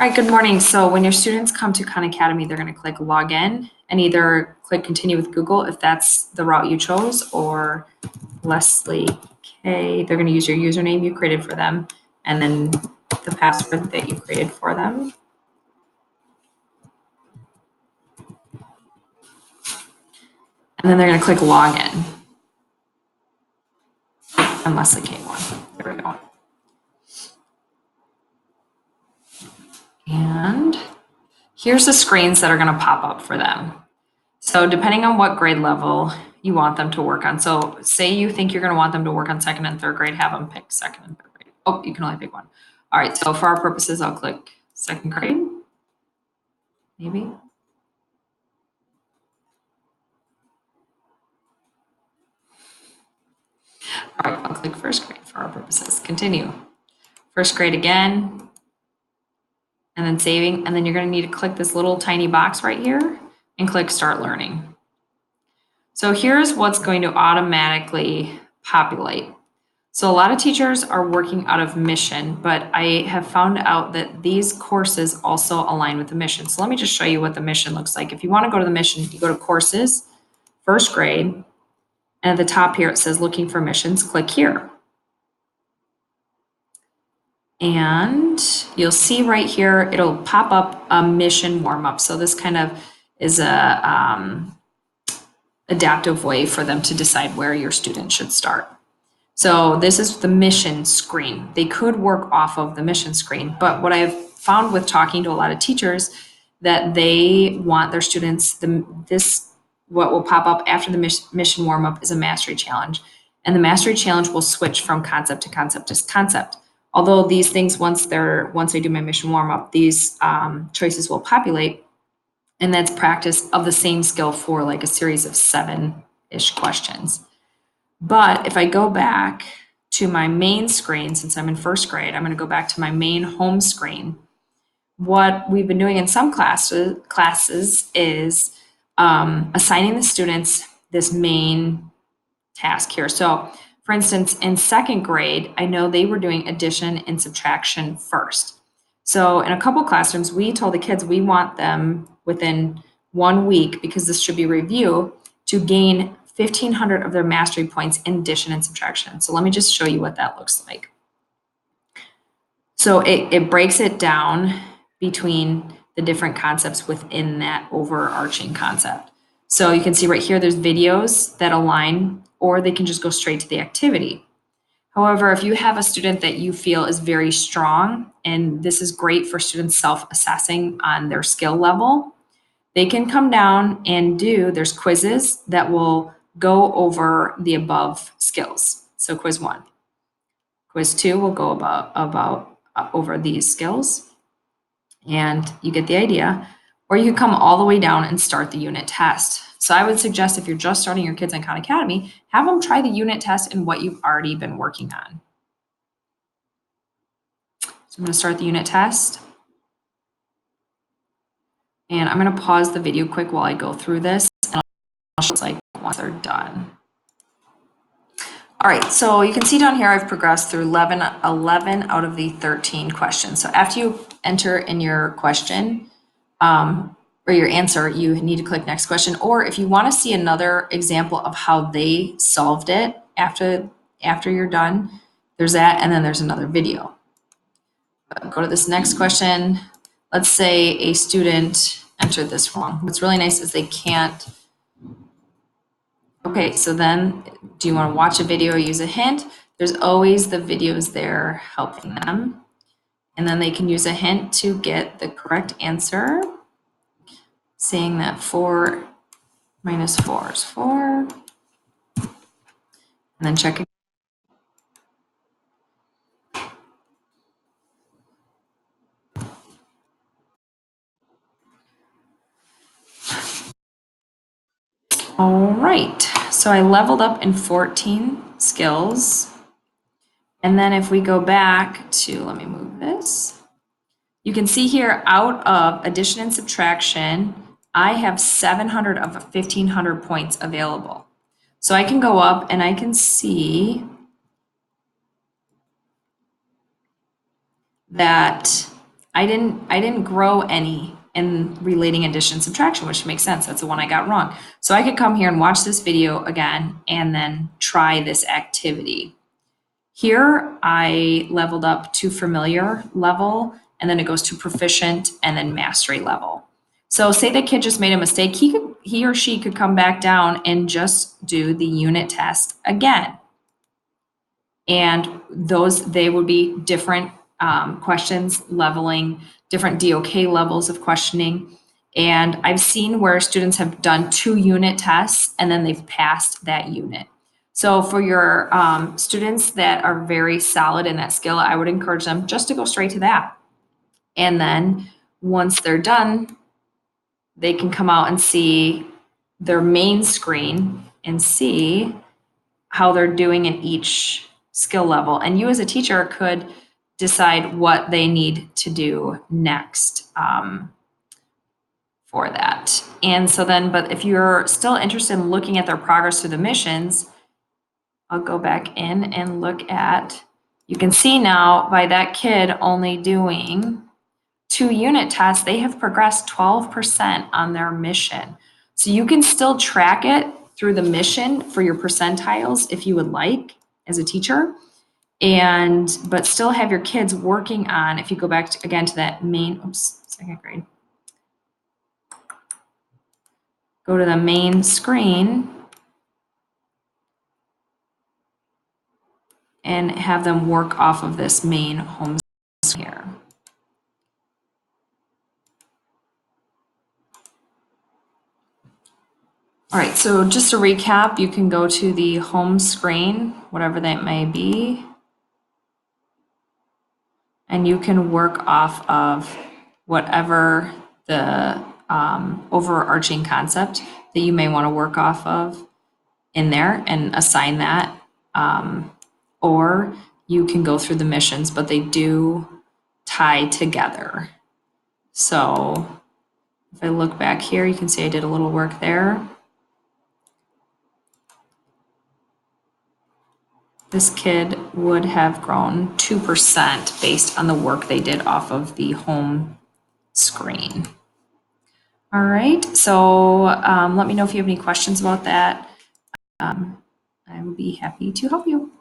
All right, good morning. So when your students come to Khan Academy, they're going to click login and either click continue with Google if that's the route you chose, or Leslie K. They're going to use your username you created for them and then the password that you created for them. And then they're going to click login. And Leslie K1. There we go. And here's the screens that are going to pop up for them. So depending on what grade level you want them to work on. So say you think you're going to want them to work on second and third grade, have them pick second and third grade. Oh, you can only pick one. All right, so for our purposes, I'll click second grade, maybe. All right, I'll click first grade for our purposes. Continue. First grade again, and then saving. And then you're going to need to click this little tiny box right here and click start learning. So here's what's going to automatically populate. So a lot of teachers are working out of Mission, but I have found out that these courses also align with the Mission. So let me just show you what the Mission looks like. If you want to go to the Mission, you go to courses, first grade, and at the top here it says looking for missions, click here. And you'll see right here, it'll pop up a mission warm-up. So this kind of is a adaptive way for them to decide where your student should start. So this is the mission screen. They could work off of the mission screen, but what I've found with talking to a lot of teachers that they want their students, what will pop up after the mission warm-up is a mastery challenge. And the mastery challenge will switch from concept to concept to concept. Although these things, once I do my mission warm-up, these choices will populate, and that's practice of the same skill for like a series of 7-ish questions. But if I go back to my main screen, since I'm in first grade, I'm going to go back to my main home screen. What we've been doing in some classes is assigning the students this main task here. So for instance, in second grade, I know they were doing addition and subtraction first. So in a couple classrooms, we told the kids we want them within 1 week, because this should be review, to gain 1,500 of their mastery points in addition and subtraction. So let me just show you what that looks like. So it breaks it down between the different concepts within that overarching concept. So you can see right here, there's videos that align, or they can just go straight to the activity. However, if you have a student that you feel is very strong, and this is great for students self-assessing on their skill level, they can come down and there's quizzes that will go over the above skills. So quiz 1. Quiz 2 will go over these skills, and you get the idea. Or you can come all the way down and start the unit test. So I would suggest, if you're just starting your kids in Khan Academy, have them try the unit test and what you've already been working on. So I'm going to start the unit test. And I'm going to pause the video quick while I go through this, and I'll show you once they're done. All right, so you can see down here I've progressed through 11 out of the 13 questions. So after you enter in your question or your answer, you need to click next question. Or if you want to see another example of how they solved it after you're done, there's that, and then there's another video. Go to this next question. Let's say a student entered this wrong. What's really nice is they can't. Okay, so then do you want to watch a video or use a hint? There's always the videos there helping them. And then they can use a hint to get the correct answer, saying that 4 minus 4 is 4. And then check again. All right, so I leveled up in 14 skills. And then if we go back to, let me move this. You can see here, out of addition and subtraction, I have 700 of 1,500 points available. So I can go up and I can see that I didn't grow any in relating addition subtraction, which makes sense. That's the one I got wrong. So I could come here and watch this video again and then try this activity. Here I leveled up to familiar level, and then it goes to proficient and then mastery level. So say the kid just made a mistake, he or she could come back down and just do the unit test again. And they would be different questions, leveling, different DOK levels of questioning. And I've seen where students have done 2 unit tests and then they've passed that unit. So for your students that are very solid in that skill, I would encourage them just to go straight to that. And then once they're done, they can come out and see their main screen and see how they're doing in each skill level. And you as a teacher could decide what they need to do next for that. And so then, but if you're still interested in looking at their progress through the missions, I'll go back in and look at, you can see now by that kid only doing 2 unit tests, they have progressed 12% on their mission. So you can still track it through the mission for your percentiles if you would like as a teacher, but still have your kids working on, if you go back again to that main, second grade. Go to the main screen and have them work off of this main home here. All right, so just to recap, you can go to the home screen, whatever that may be, and you can work off of whatever the overarching concept that you may want to work off of in there and assign that. Or you can go through the missions, but they do tie together. So if I look back here, you can see I did a little work there. This kid would have grown 2% based on the work they did off of the home screen. All right, so let me know if you have any questions about that. I will be happy to help you.